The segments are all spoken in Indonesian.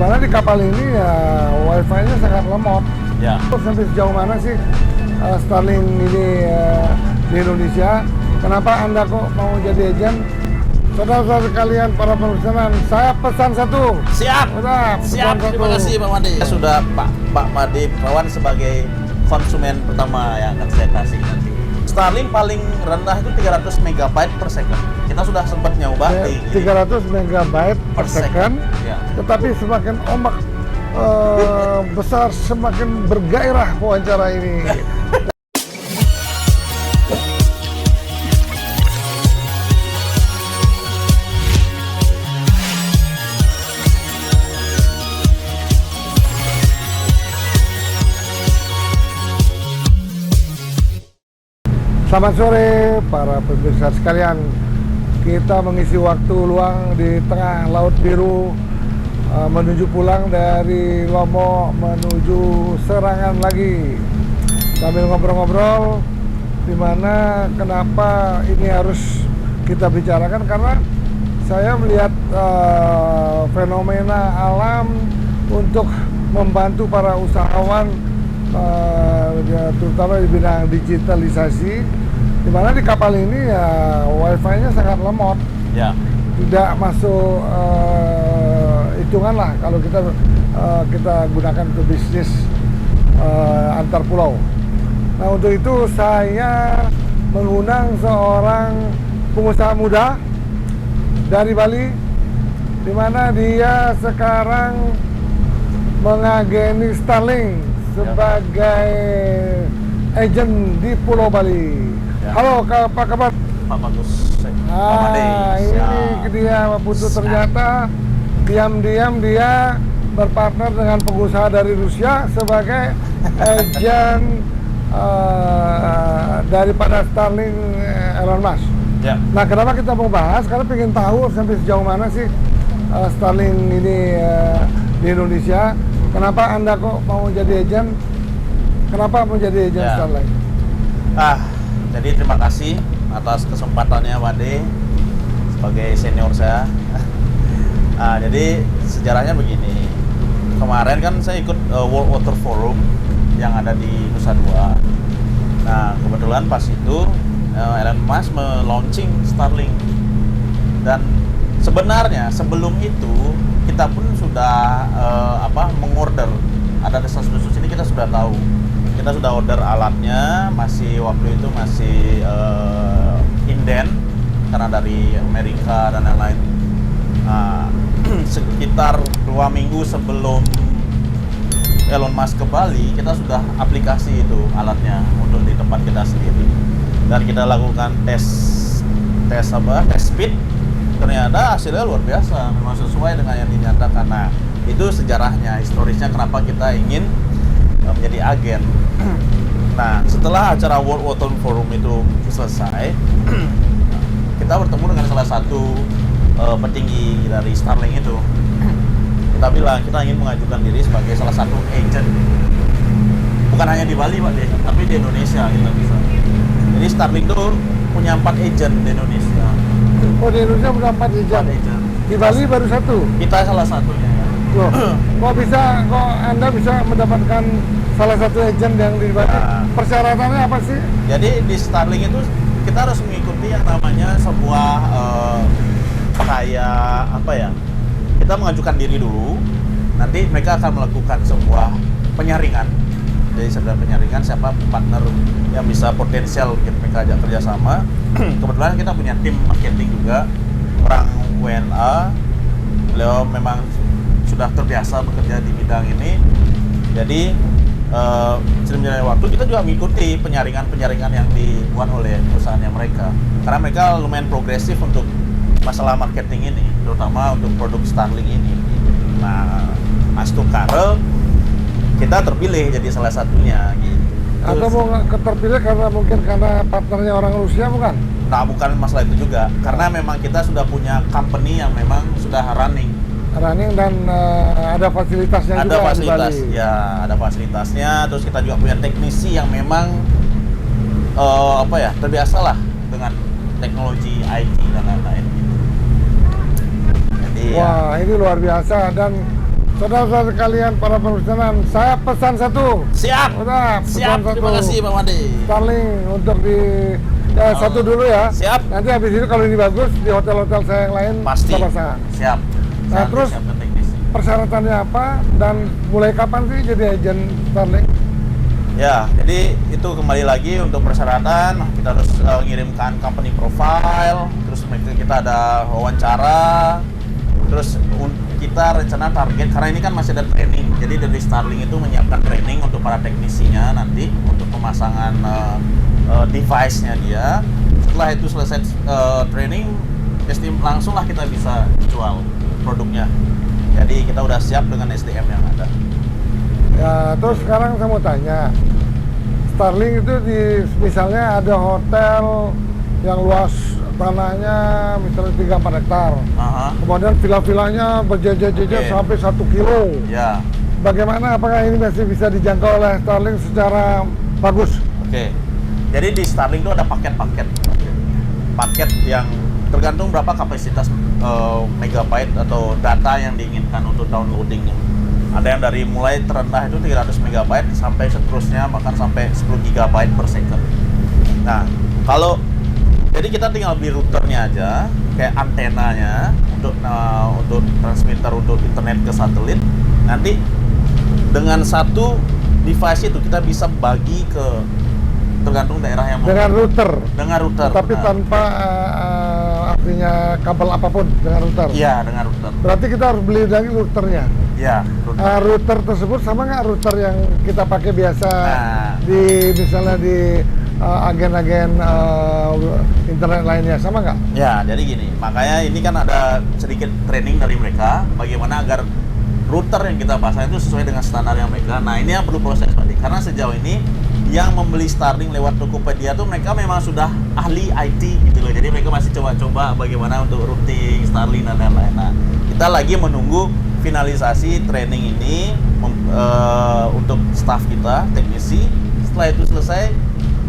Dimana di kapal ini ya wifi-nya sangat lemot. Ya. Terus sampai sejauh mana sih Starlink ini di Indonesia? Kenapa Anda kok mau jadi agen? Saudara-saudara sekalian para pemesanan, saya pesan satu. Siap. Udah, Siap. pesan Terima satu. kasih Pak Made. Sudah Pak Made Perawan sebagai konsumen pertama yang akan saya kasih nanti. Starlink paling rendah itu 300 MB per second. Kita sudah sempat nyoba di 300 MB per second. Ya. Tetapi semakin ombak besar, semakin bergairah wawancara ini. Selamat sore para pemirsa sekalian. Kita mengisi waktu luang di tengah Laut Biru menuju pulang dari Lombok menuju Serangan lagi. Sambil ngobrol-ngobrol dimana kenapa ini harus kita bicarakan, karena saya melihat fenomena alam untuk membantu para usahawan terutama di bidang digitalisasi, di mana di kapal ini ya wifi-nya sangat lemot. Ya. Tidak masuk hitungan lah kalau kita gunakan untuk bisnis antar pulau. Nah, untuk itu saya mengundang seorang pengusaha muda dari Bali, di mana dia sekarang mengageni Starlink sebagai agent di Pulau Bali. Ya. Halo, apa kabar? Pak Bagus. Pak Made. Ini dia Putu. Ternyata diam-diam dia berpartner dengan pengusaha dari Rusia sebagai agent daripada Starlink Elon Musk. Ya. Nah, kenapa kita mau bahas? Karena pengen tahu sampai sejauh mana sih Starlink ini di Indonesia. Kenapa Anda kok mau jadi agent? Kenapa mau jadi agent Ya. Starlink? Jadi terima kasih atas kesempatannya Wade sebagai senior saya. Jadi sejarahnya begini. Kemarin kan saya ikut World Water Forum yang ada di Nusa Dua. Nah, kebetulan pas itu Elon Musk me-launching Starlink. Dan sebenarnya sebelum itu kita pun sudah mengorder. Ada desas-desus ini kita sudah tahu. Kita sudah order alatnya, waktu itu masih inden karena dari Amerika dan lain-lain. Sekitar 2 minggu sebelum Elon Musk ke Bali, kita sudah aplikasi itu alatnya untuk di tempat kita sendiri. Dan kita lakukan tes speed. Ternyata hasilnya luar biasa, memang sesuai dengan yang dinyatakan. Nah, itu sejarahnya, historisnya kenapa kita ingin menjadi agen. Nah, setelah acara World Water Forum itu selesai, kita bertemu dengan salah satu petinggi dari Starlink itu. Kita bilang kita ingin mengajukan diri sebagai salah satu agent, bukan hanya di Bali Pak, tapi di Indonesia kita bisa. Jadi Starlink itu punya 4 agent di Indonesia. Oh, di Indonesia sudah 4 agent. Di Bali baru 1. Kita salah satunya. Loh, kok Anda bisa mendapatkan salah satu agent yang di Bali? Ya. Persyaratannya apa sih? Jadi di Starlink itu kita harus mengikuti yang namanya sebuah kita mengajukan diri dulu, nanti mereka akan melakukan sebuah penyaringan. Jadi sebenarnya penyaringan siapa partner yang bisa potensial mereka ajak kerjasama. Kebetulan kita punya tim marketing juga, orang WNA. Beliau memang sudah terbiasa bekerja di bidang ini. Jadi sering berjalannya waktu kita juga mengikuti penyaringan yang dibuat oleh perusahaannya mereka. Karena mereka lumayan progresif untuk masalah marketing ini, terutama untuk produk Starlink ini. Nah, Astukare kita terpilih jadi salah satunya gitu. Atau mau terpilih karena partnernya orang Rusia, bukan? Nah, bukan masalah itu juga, karena memang kita sudah punya company yang memang sudah running Dan ada fasilitasnya ada juga fasilitas di Bali. ya, ada fasilitasnya. Terus kita juga punya teknisi yang memang terbiasalah dengan teknologi IT dan lain-lain. Jadi Wah, ini luar biasa. Dan saudara-saudara sekalian para pemesanan, saya pesan satu. Siap. Udah, Siap. pesan Terima satu. kasih Bang Made. Starlink untuk di satu dulu ya. Siap. Nanti habis itu kalau ini bagus di hotel-hotel saya yang lain Pasti. kita pasang. Siap. Nah, Nanti terus siapkan teknisi. persyaratannya apa dan mulai kapan sih jadi agen Starlink? Ya, jadi itu kembali lagi untuk persyaratan kita harus mengirimkan company profile, terus kita ada wawancara, terus kita rencana target karena ini kan masih ada training. Jadi dari Starlink itu menyiapkan training untuk para teknisinya nanti untuk pemasangan device-nya dia. Setelah itu selesai training, langsunglah kita bisa jual produknya. Jadi kita udah siap dengan SDM yang ada. Ya, terus sekarang saya mau tanya, Starlink itu misalnya ada hotel yang luas tanahnya misalnya 3-4 hektar. Kemudian villa-villanya berjejer-jejer sampai 1 kilo. Ya. Bagaimana, apakah ini masih bisa dijangkau oleh Starlink secara bagus? Oke. Jadi di Starlink itu ada paket-paket. Paket yang tergantung berapa kapasitas megabyte atau data yang diinginkan untuk downloadingnya. Ada yang dari mulai terendah itu 300 MB sampai seterusnya bahkan sampai 10 GB per second. Nah, jadi kita tinggal beli routernya aja, kayak antenanya untuk transmitter untuk internet ke satelit. Nanti dengan satu device itu kita bisa bagi ke tergantung daerah yang mau. Dengan router. Dengan router. Tapi tanpa artinya kabel apapun dengan router. Iya, dengan router. Berarti kita harus beli lagi routernya. Ya, router tersebut sama nggak router yang kita pakai biasa misalnya di agen-agen internet lainnya, sama nggak? Ya, jadi gini, makanya ini kan ada sedikit training dari mereka bagaimana agar router yang kita pasang itu sesuai dengan standar yang mereka. Nah, ini yang perlu proses tadi, karena sejauh ini yang membeli Starlink lewat Tokopedia tuh mereka memang sudah ahli IT gitu loh. Jadi mereka masih coba-coba bagaimana untuk routing Starlink dan lain-lain. Nah, kita lagi menunggu finalisasi training ini untuk staff kita, teknisi. Setelah itu selesai,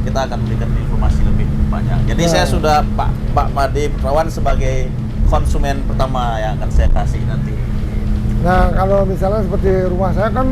kita akan memberikan informasi lebih banyak. Jadi saya sudah Pak Made Putrawan sebagai konsumen pertama yang akan saya kasih nanti. Nah, kalau misalnya seperti rumah saya kan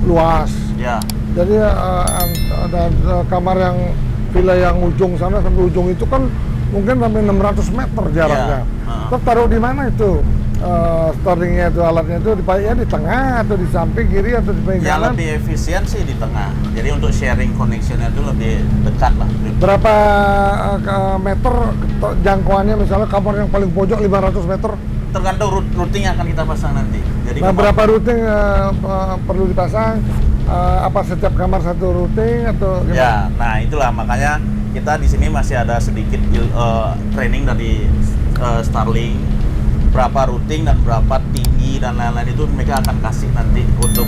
luas. Ya. Jadi ada kamar yang villa yang ujung sana sampai ujung itu kan mungkin sampai 600 meter jaraknya. Terus taruh di mana itu? Starlinknya itu, alatnya itu di tengah atau di samping kiri atau di pinggir kanan? Ya, lebih efisien sih di tengah. Jadi untuk sharing connectionnya itu lebih dekat lah. Berapa meter jangkauannya, misalnya kamar yang paling pojok 500 meter? Tergantung routing yang akan kita pasang nanti. Jadi nah, berapa routing perlu dipasang? Apa setiap kamar satu routing atau gimana? Ya, nah itulah makanya kita di sini masih ada sedikit training dari Starlink. Berapa routing dan berapa tinggi dan lain-lain itu mereka akan kasih nanti untuk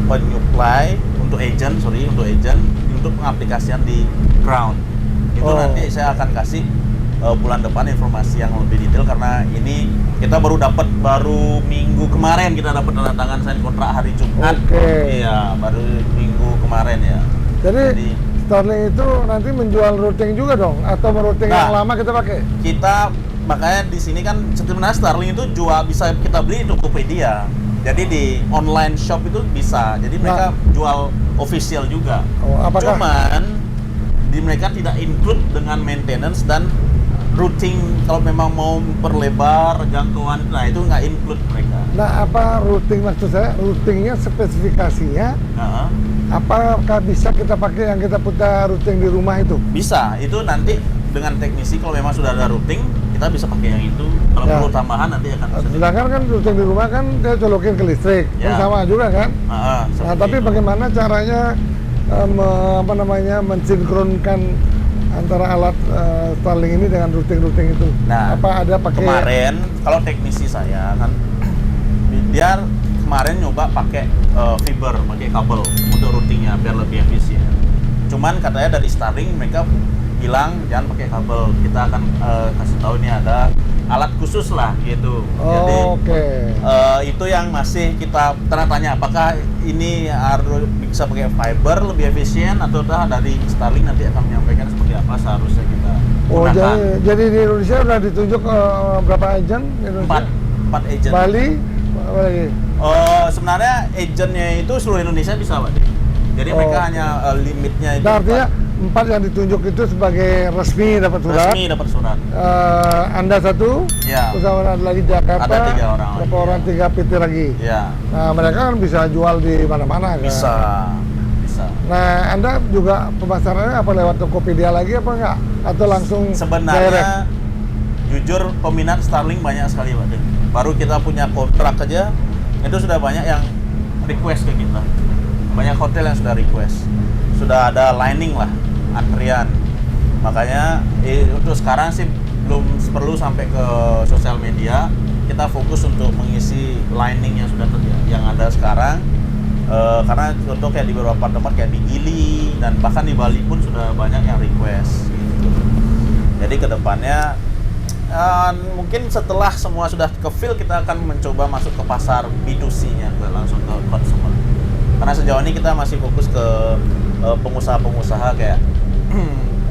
penyuplai, untuk agent untuk pengaplikasian di ground. Itu nanti saya akan kasih bulan depan informasi yang lebih detail, karena ini kita baru minggu kemarin kita dapat tanda tangan sign kontrak hari Jumat. Iya, baru minggu kemarin ya. Jadi Starlink itu nanti menjual routing juga dong, atau routing yang lama kita pakai? Makanya di sini kan sebenarnya Starlink itu bisa kita beli di Tokopedia. Jadi di online shop itu bisa. Jadi mereka jual official juga. Cuman mereka tidak include dengan maintenance dan routing. Kalau memang mau perlebar jangkauan, nah itu nggak include mereka. Nah, apa routing maksud saya? Routingnya spesifikasinya? Apakah bisa kita pakai yang kita putar routing di rumah itu? Bisa. Itu nanti dengan teknisi kalau memang sudah ada routing, kita bisa pakai yang itu. Kalau perlu tambahan nanti akan. Sedangkan kan routing di rumah kan dia colokin ke listrik, kan sama juga kan? Nah, tapi bagaimana caranya mensinkronkan antara alat Starlink ini dengan routing itu? Nah, apa ada pakai? Kemarin kalau teknisi saya kan dia kemarin nyoba pakai fiber, pakai kabel untuk routingnya biar lebih efisien. Cuman katanya dari Starlink mereka bilang jangan pakai kabel, kita akan kasih tahu ini ada alat khusus lah gitu. Jadi itu yang masih kita tanda tanya, apakah ini harus bisa pakai fiber lebih efisien atau dari Starlink nanti akan menyampaikan seperti apa seharusnya kita gunakan. Jadi di Indonesia udah ditunjuk berapa agent? 4 agent. Bali, apa lagi? sebenarnya agentnya itu seluruh Indonesia bisa, Pak. Jadi mereka hanya limitnya itu. Nah, artinya 4 yang ditunjuk itu sebagai resmi dapat surat. Resmi dapat surat. Anda 1, Ya. terus ada lagi Jakarta, Ada 3 orang berapa lagi, orang, 3 PT lagi. Ya. Nah, mereka kan bisa jual di mana-mana kan? Bisa. Nah, Anda juga pemasarannya apa lewat Tokopedia lagi apa enggak? Atau langsung direct? Sebenarnya jujur peminat Starlink banyak sekali, Pak. Baru kita punya kontrak aja itu sudah banyak yang request ke kita. Banyak hotel yang sudah request. Sudah ada lining lah, antrian. Makanya untuk sekarang sih belum perlu sampai ke sosial media. Kita fokus untuk mengisi lining yang sudah yang ada sekarang. Karena contoh kayak di beberapa tempat kayak di Gili dan bahkan di Bali pun sudah banyak yang request gitu. Jadi kedepannya mungkin setelah semua sudah ke-fill, kita akan mencoba masuk ke pasar B2C-nya, langsung ke consumer. Karena sejauh ini kita masih fokus ke pengusaha-pengusaha kayak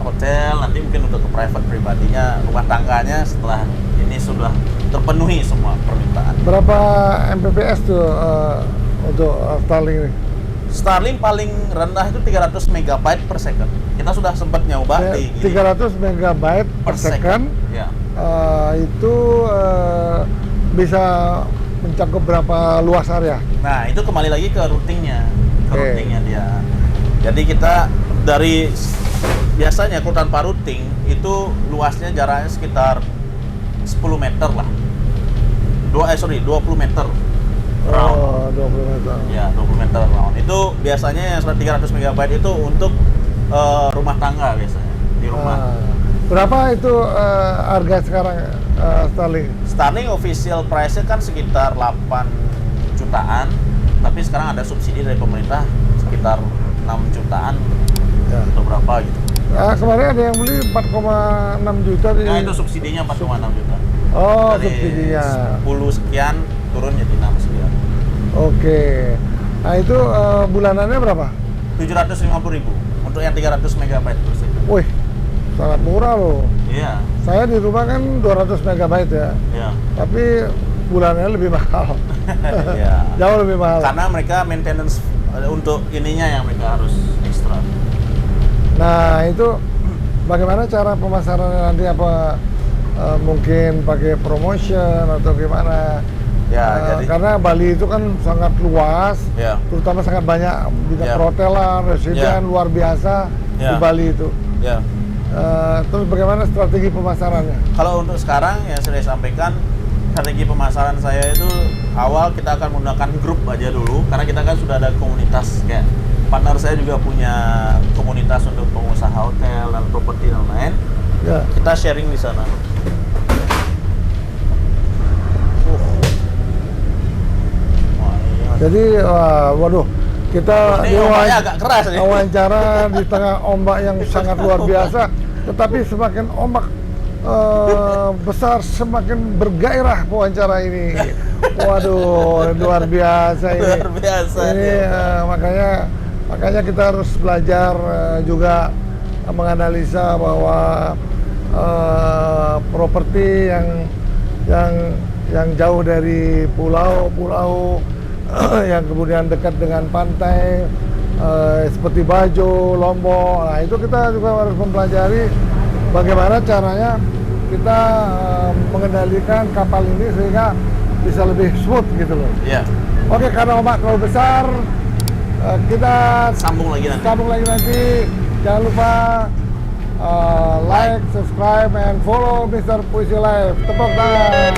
hotel, nanti mungkin untuk ke private pribadinya, rumah tangganya setelah ini sudah terpenuhi semua permintaan. Berapa Mbps tuh untuk Starlink ini? Starlink paling rendah itu 300 megabyte per second. Kita sudah sempat nyoba di 300 megabyte per second. Ya. Itu bisa mencakup berapa luas area? Nah, itu kembali lagi ke routingnya, Oke. routingnya dia. Jadi kita dari biasanya kalau tanpa routing itu luasnya jaraknya sekitar 10 meter lah. 20 meter round. Oh, 20 meter. Ya, 20 meter round. Itu biasanya yang 300 megabyte itu untuk rumah tangga biasanya di rumah. Berapa itu harga sekarang Starlink? Starlink official price-nya kan sekitar 8 jutaan, tapi sekarang ada subsidi dari pemerintah sekitar 6 jutaan Ya. atau berapa gitu. Kemarin ada yang beli 4,6 juta di... Nah, itu subsidinya 4,6 juta. Oh, Dari subsidinya. 10 sekian turun jadi 6 sekian. Oke. Nah, itu bulanannya berapa? 750.000 untuk yang 300 megabyte per second. Wih, sangat murah loh. Iya. Saya di rumah kan 200 megabyte ya, Iya. tapi bulannya lebih mahal. Iya. Jauh lebih mahal. Karena mereka maintenance untuk ininya yang mereka harus ekstra. Nah, itu bagaimana cara pemasarannya nanti? Apa mungkin pakai promotion atau gimana? Ya, jadi karena Bali itu kan sangat luas, ya. terutama sangat banyak bidang Ya. perhotelan, residen Ya. luar biasa di Ya. Bali itu. Ya. Terus bagaimana strategi pemasarannya? Kalau untuk sekarang yang saya sampaikan, strategi pemasaran saya itu awal kita akan menggunakan grup aja dulu, karena kita kan sudah ada komunitas, kayak partner saya juga punya komunitas untuk pengusaha hotel dan properti dan lain. Ya. Kita sharing di sana. Wah, iya. Jadi, waduh, kita Ini ombaknya agak keras nih. wawancara di tengah ombak yang sangat luar biasa, tetapi semakin ombak besar, semakin bergairah wawancara ini. Waduh, luar biasa ini. Luar biasa. Ini makanya kita harus belajar juga menganalisa bahwa properti yang jauh dari pulau-pulau yang kemudian dekat dengan pantai seperti Bajo, Lombok. Nah, itu kita juga harus mempelajari bagaimana caranya kita mengendalikan kapal ini sehingga bisa lebih smooth gitu loh. Iya. Oke, karena ombak terlalu besar, kita Sambung lagi nanti. Jangan lupa like, subscribe, and follow Mr. Puisi Live. Tepuk tangan.